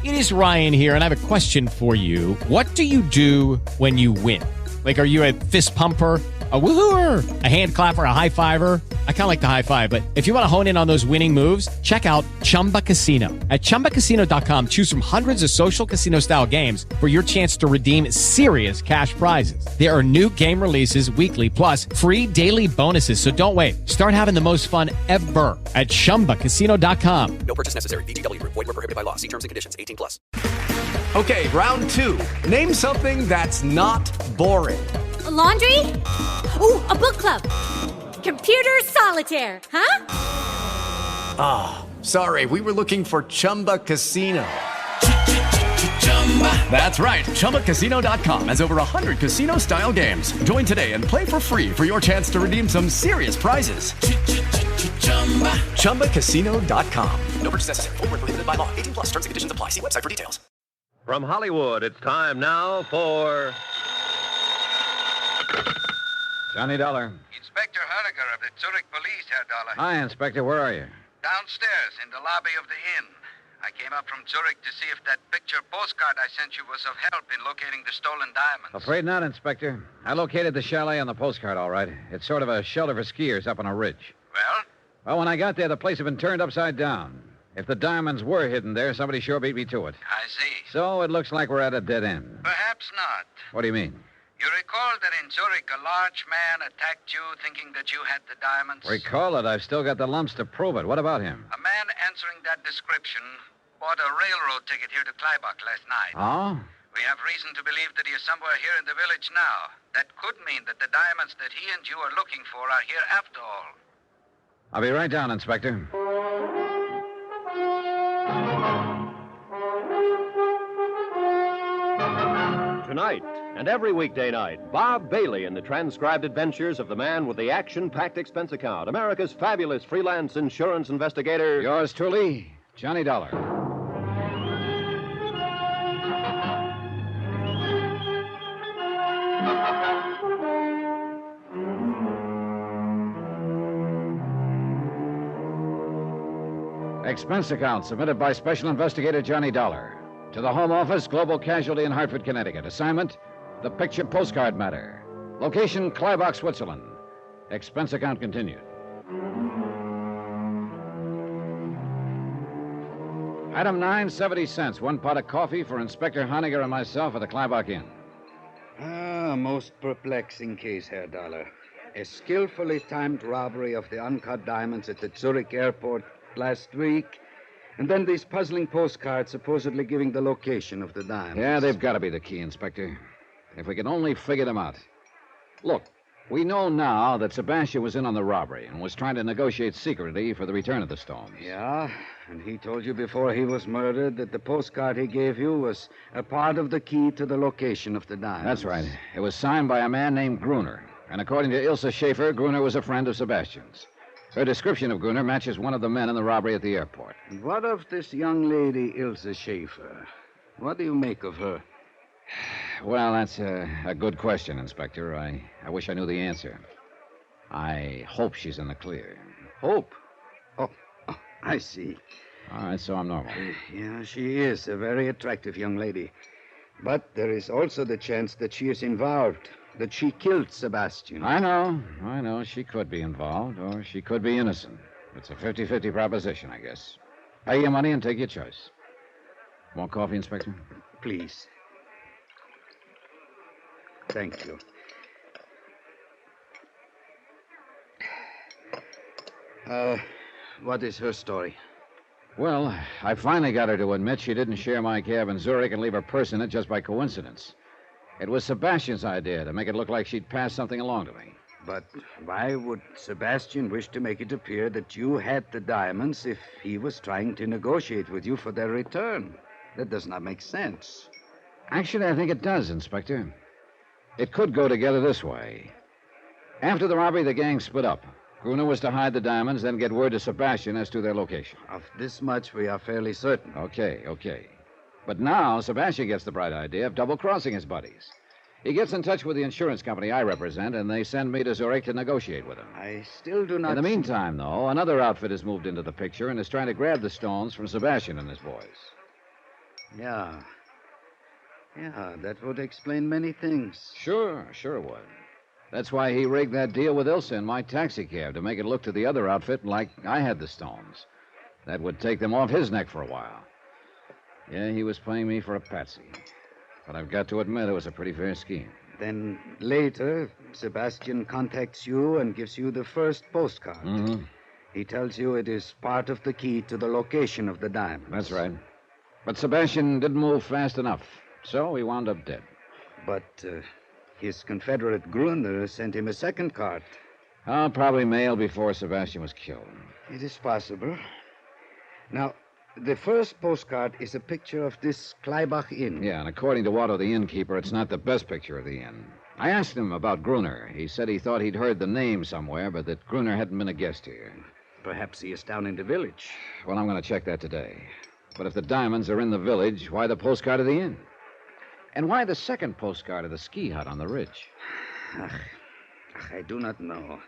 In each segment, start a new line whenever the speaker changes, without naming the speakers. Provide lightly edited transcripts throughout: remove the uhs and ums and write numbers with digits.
It is Ryan here, and I have a question for you. What do you do when you win? Like, are you a fist pumper, a woohooer, a hand clapper, a high fiver? I kind of like the high five, but if you want to hone in on those winning moves, check out Chumba Casino. At ChumbaCasino.com, choose from hundreds of social casino-style games for your chance to redeem serious cash prizes. There are new game releases weekly, plus free daily bonuses. So don't wait. Start having the most fun ever at ChumbaCasino.com.
No purchase necessary. VGW. Void where prohibited by law. See terms and conditions. 18+.
Okay, round two. Name something that's not boring.
A laundry? Ooh, a book club. Computer solitaire, huh?
Ah, sorry, we were looking for Chumba Casino. That's right, ChumbaCasino.com has over 100 casino-style games. Join today and play for free for your chance to redeem some serious prizes. ChumbaCasino.com.
No purchase necessary. Void where prohibited by law. 18+. Terms and conditions apply. See website for details.
From Hollywood, it's time now for
Johnny Dollar.
Inspector Hardiger of the Zurich Police, Herr Dollar.
Hi, Inspector. Where are you?
Downstairs in the lobby of the inn. I came up from Zurich to see if that picture postcard I sent you was of help in locating the stolen diamonds.
Afraid not, Inspector. I located the chalet on the postcard, all right. It's sort of a shelter for skiers up on a ridge.
Well?
Well, when I got there, the place had been turned upside down. If the diamonds were hidden there, somebody sure beat me to it.
I see.
So it looks like we're at a dead end.
Perhaps not.
What do you mean?
You recall that in Zurich, a large man attacked you thinking that you had the diamonds?
Recall it. I've still got the lumps to prove it. What about him?
A man answering that description bought a railroad ticket here to Kleibach last night.
Oh?
We have reason to believe that he is somewhere here in the village now. That could mean that the diamonds that he and you are looking for are here after all.
I'll be right down, Inspector.
Tonight and every weekday night, Bob Bailey in the transcribed adventures of the man with the action-packed expense account, America's fabulous freelance insurance investigator.
Yours truly, Johnny Dollar. Expense account submitted by Special Investigator Johnny Dollar. To the Home Office, Global Casualty in Hartford, Connecticut. Assignment, the picture postcard matter. Location, Kleibach, Switzerland. Expense account continued. Item 9, 70 cents. 1 pot of coffee for Inspector Honiger and myself at the Kleibach Inn.
Ah, most perplexing case, Herr Dollar. A skillfully timed robbery of the uncut diamonds at the Zurich airport last week, and then these puzzling postcards supposedly giving the location of the diamonds.
Yeah, they've got to be the key, Inspector. If we can only figure them out. Look, we know now that Sebastian was in on the robbery and was trying to negotiate secretly for the return of the stones.
Yeah, and he told you before he was murdered that the postcard he gave you was a part of the key to the location of the diamonds.
That's right. It was signed by a man named Gruner. And according to Ilse Schaefer, Gruner was a friend of Sebastian's. Her description of Gruner matches one of the men in the robbery at the airport.
And what of this young lady, Ilse Schaefer? What do you make of her?
Well, that's a good question, Inspector. I wish I knew the answer. I hope she's in the clear.
Hope? Oh, I see.
All right, so I'm normal.
Yeah, she is a very attractive young lady. But there is also the chance that she is involved, that she killed Sebastian.
I know. She could be involved, or she could be innocent. It's a 50-50 proposition, I guess. Pay your money and take your choice. Want coffee, Inspector?
Please. Thank you. What is her story?
Well, I finally got her to admit she didn't share my cab in Zurich and leave her purse in it just by coincidence. It was Sebastian's idea to make it look like she'd passed something along to me.
But why would Sebastian wish to make it appear that you had the diamonds if he was trying to negotiate with you for their return? That does not make sense.
Actually, I think it does, Inspector. It could go together this way. After the robbery, the gang split up. Gruner was to hide the diamonds, then get word to Sebastian as to their location.
Of this much, we are fairly certain.
Okay. But now, Sebastian gets the bright idea of double-crossing his buddies. He gets in touch with the insurance company I represent, and they send me to Zurich to negotiate with him.
I still do not...
In the meantime, though, another outfit has moved into the picture and is trying to grab the stones from Sebastian and his boys.
Yeah. Yeah, that would explain many things.
Sure it would. That's why he rigged that deal with Ilsa in my taxicab, to make it look to the other outfit like I had the stones. That would take them off his neck for a while. Yeah, he was playing me for a patsy. But I've got to admit it was a pretty fair scheme.
Then later, Sebastian contacts you and gives you the first postcard.
Mm-hmm.
He tells you it is part of the key to the location of the diamonds.
That's right. But Sebastian didn't move fast enough, so he wound up dead.
But his Confederate Gruner sent him a second card.
Oh, probably mailed before Sebastian was killed.
It is possible. Now, the first postcard is a picture of this Kleibach Inn.
Yeah, and according to Otto, the innkeeper, it's not the best picture of the inn. I asked him about Gruner. He said he thought he'd heard the name somewhere, but that Gruner hadn't been a guest here.
Perhaps he is down in the village.
Well, I'm going to check that today. But if the diamonds are in the village, why the postcard of the inn? And why the second postcard of the ski hut on the ridge?
I do not know.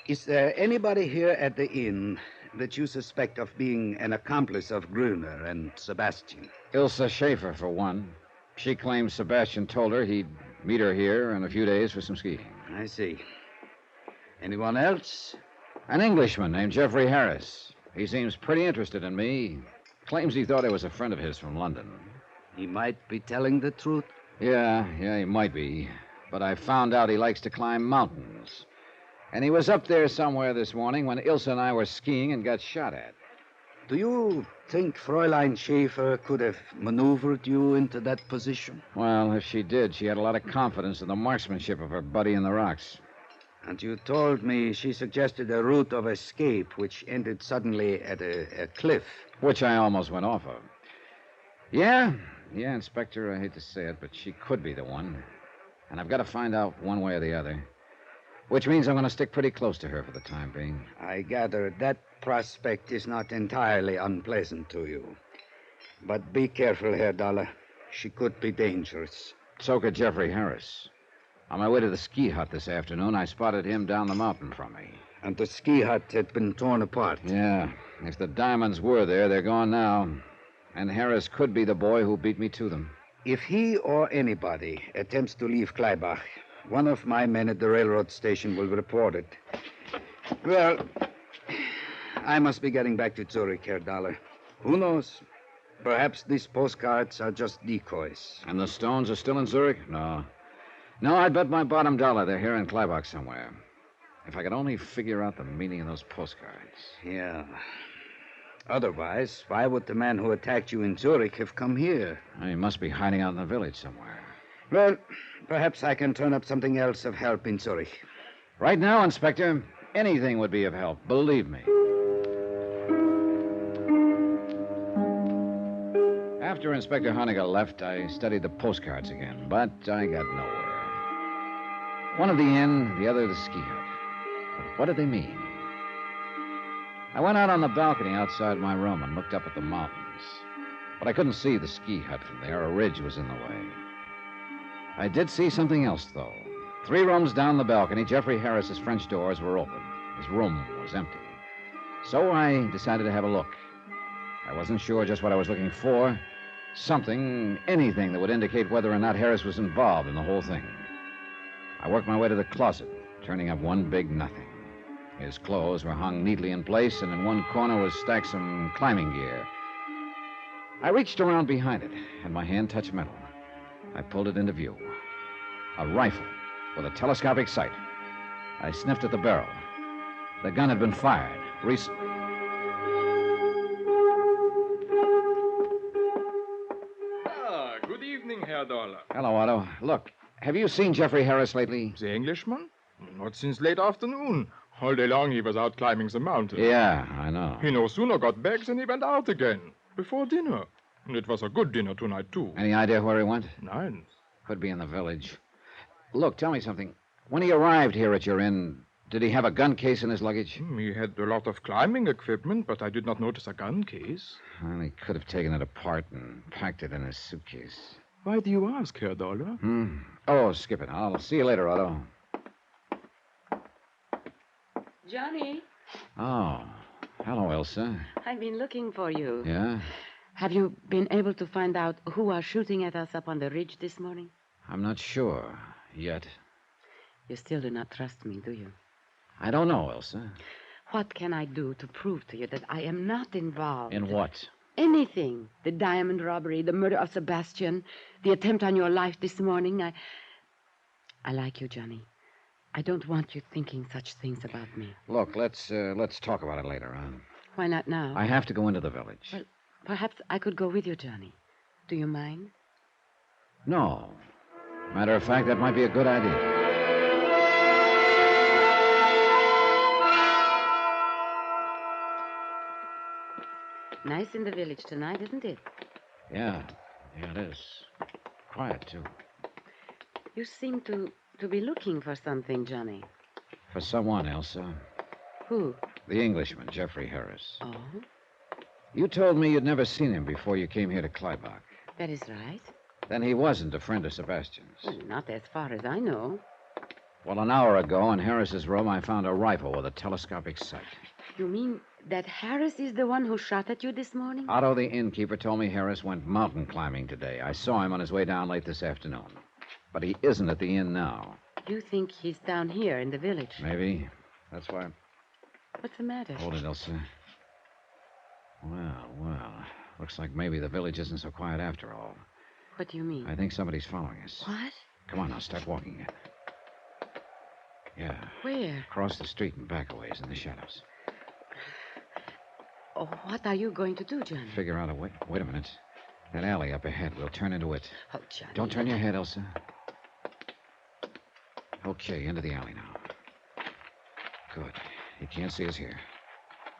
Is there anybody here at the inn that you suspect of being an accomplice of Gruner and Sebastian?
Ilsa Schaefer, for one. She claims Sebastian told her he'd meet her here in a few days for some skiing.
I see. Anyone else?
An Englishman named Jeffrey Harris. He seems pretty interested in me. Claims he thought I was a friend of his from London.
He might be telling the truth.
Yeah, he might be. But I found out he likes to climb mountains. And he was up there somewhere this morning when Ilsa and I were skiing and got shot at.
Do you think Fräulein Schaefer could have maneuvered you into that position?
Well, if she did, she had a lot of confidence in the marksmanship of her buddy in the rocks.
And you told me she suggested a route of escape which ended suddenly at a cliff.
Which I almost went off of. Yeah, Inspector, I hate to say it, but she could be the one. And I've got to find out one way or the other. Which means I'm going to stick pretty close to her for the time being.
I gather that prospect is not entirely unpleasant to you. But be careful, Herr Dollar. She could be dangerous.
So could Jeffrey Harris. On my way to the ski hut this afternoon, I spotted him down the mountain from me.
And the ski hut had been torn apart.
Yeah. If the diamonds were there, they're gone now. And Harris could be the boy who beat me to them.
If he or anybody attempts to leave Kleibach, one of my men at the railroad station will report it. Well, I must be getting back to Zurich, Herr Dollar. Who knows? Perhaps these postcards are just decoys.
And the stones are still in Zurich? No, I'd bet my bottom dollar they're here in Kleibach somewhere. If I could only figure out the meaning of those postcards.
Yeah. Otherwise, why would the man who attacked you in Zurich have come here?
He must be hiding out in the village somewhere.
Well, perhaps I can turn up something else of help in Zurich.
Right now, Inspector, anything would be of help, believe me. After Inspector Honegger left, I studied the postcards again, but I got nowhere. One of the inn, the other the ski hut. But what did they mean? I went out on the balcony outside my room and looked up at the mountains. But I couldn't see the ski hut from there. A ridge was in the way. I did see something else, though. 3 rooms down the balcony, Jeffrey Harris's French doors were open. His room was empty. So I decided to have a look. I wasn't sure just what I was looking for. Something, anything that would indicate whether or not Harris was involved in the whole thing. I worked my way to the closet, turning up one big nothing. His clothes were hung neatly in place, and in one corner was stacked some climbing gear. I reached around behind it, and my hand touched metal. I pulled it into view. A rifle with a telescopic sight. I sniffed at the barrel. The gun had been fired recently.
Good evening, Herr Dollar.
Hello, Otto. Look, have you seen Jeffrey Harris lately?
The Englishman? Not since late afternoon. All day long he was out climbing the mountain.
Yeah, I know.
He no sooner got back than he went out again. Before dinner. And it was a good dinner tonight, too.
Any idea where he went?
Nein.
Could be in the village. Look, tell me something. When he arrived here at your inn, did he have a gun case in his luggage?
He had a lot of climbing equipment, but I did not notice a gun case.
Well, he could have taken it apart and packed it in his suitcase.
Why do you ask, Herr Dollar?
Oh, skip it. I'll see you later, Otto.
Johnny,
Oh, hello, Elsa.
I've been looking for you.
Yeah?
Have you been able to find out who are shooting at us up on the ridge this morning?
I'm not sure yet.
You still do not trust me, do you?
I don't know, Elsa.
What can I do to prove to you that I am not involved?
In what?
Anything. The diamond robbery, the murder of Sebastian, the attempt on your life this morning. I like you, Johnny. I don't want you thinking such things about me.
Look, let's talk about it later on.
Why not now?
I have to go into the village.
Well, perhaps I could go with you, Johnny. Do you mind?
No. Matter of fact, that might be a good idea.
Nice in the village tonight, isn't it?
Yeah, it is. Quiet, too.
You seem to be looking for something, Johnny.
For someone, Elsa.
Who?
The Englishman, Jeffrey Harris.
Oh?
You told me you'd never seen him before you came here to Kleibach.
That is right.
Then he wasn't a friend of Sebastian's.
Well, not as far as I know.
Well, an hour ago in Harris's room, I found a rifle with a telescopic sight.
You mean that Harris is the one who shot at you this morning?
Otto, the innkeeper, told me Harris went mountain climbing today. I saw him on his way down late this afternoon. But he isn't at the inn now.
You think he's down here in the village?
Maybe. That's why...
What's the matter?
Hold it, Elsa. Well. Looks like maybe the village isn't so quiet after all.
What do you mean?
I think somebody's following us.
What?
Come on now, start walking. Yeah.
Where?
Across the street and back a ways in the shadows.
Oh, what are you going to do, Johnny?
Figure out a way. Wait a minute. That alley up ahead. We'll turn into it.
Oh, Johnny.
Don't turn your head, Elsa. Okay, into the alley now. Good. He can't see us here.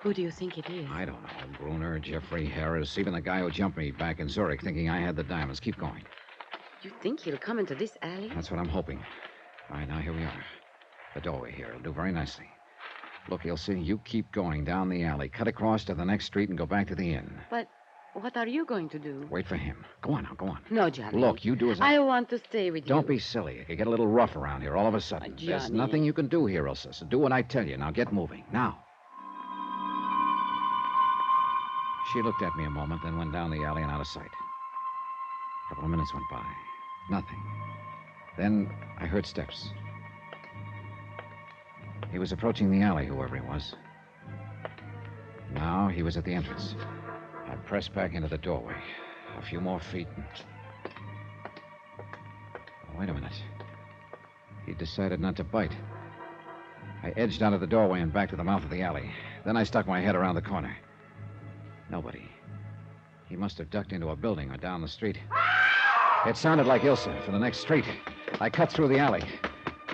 Who do you think it is?
I don't know. Gruner, Jeffrey Harris, even the guy who jumped me back in Zurich thinking I had the diamonds. Keep going.
You think he'll come into this alley?
That's what I'm hoping. All right, now here we are. The doorway here. It'll do very nicely. Look, Elsa, you keep going down the alley. Cut across to the next street and go back to the inn.
But what are you going to do?
Wait for him. Go on now, go on.
No, Johnny.
Look, you do as
I want to stay with you.
Don't be silly. It could get a little rough around here all of a sudden. There's
Johnny.
nothing you can do here, Elsa, so do what I tell you. Now get moving. Now. She looked at me a moment, then went down the alley and out of sight. A couple of minutes went by. Nothing. Then I heard steps. He was approaching the alley, whoever he was. Now he was at the entrance. I pressed back into the doorway. A few more feet. Oh, wait a minute. He decided not to bite. I edged out of the doorway and back to the mouth of the alley. Then I stuck my head around the corner. Nobody. He must have ducked into a building or down the street. It sounded like Ilsa from the next street. I cut through the alley.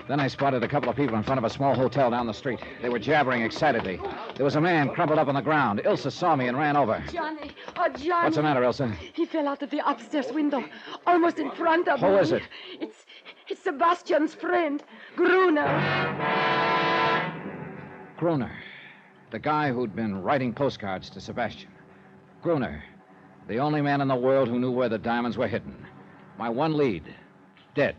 Then I spotted a couple of people in front of a small hotel down the street. They were jabbering excitedly. There was a man crumpled up on the ground. Ilsa saw me and ran over.
Johnny! Oh, Johnny!
What's the matter, Ilsa? He
fell out of the upstairs window, almost in front of me.
Who is it?
It's Sebastian's friend, Gruner.
Gruner. The guy who'd been writing postcards to Sebastian. Gruner. The only man in the world who knew where the diamonds were hidden. My one lead. Dead.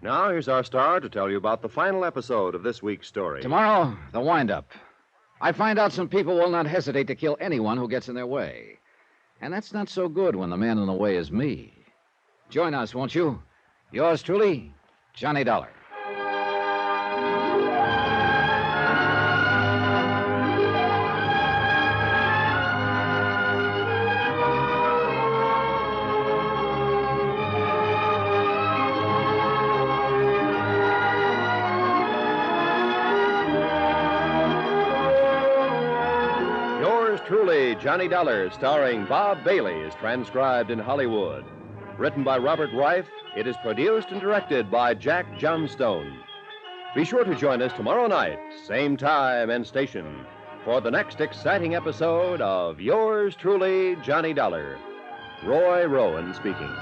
Now, here's our star to tell you about the final episode of this week's story.
Tomorrow, the wind-up. I find out some people will not hesitate to kill anyone who gets in their way. And that's not so good when the man in the way is me. Join us, won't you? Yours truly, Johnny Dollar.
Truly, Johnny Dollar, starring Bob Bailey, is transcribed in Hollywood. Written by Robert Reif, it is produced and directed by Jack Johnstone. Be sure to join us tomorrow night, same time and station, for the next exciting episode of Yours Truly, Johnny Dollar. Roy Rowan speaking.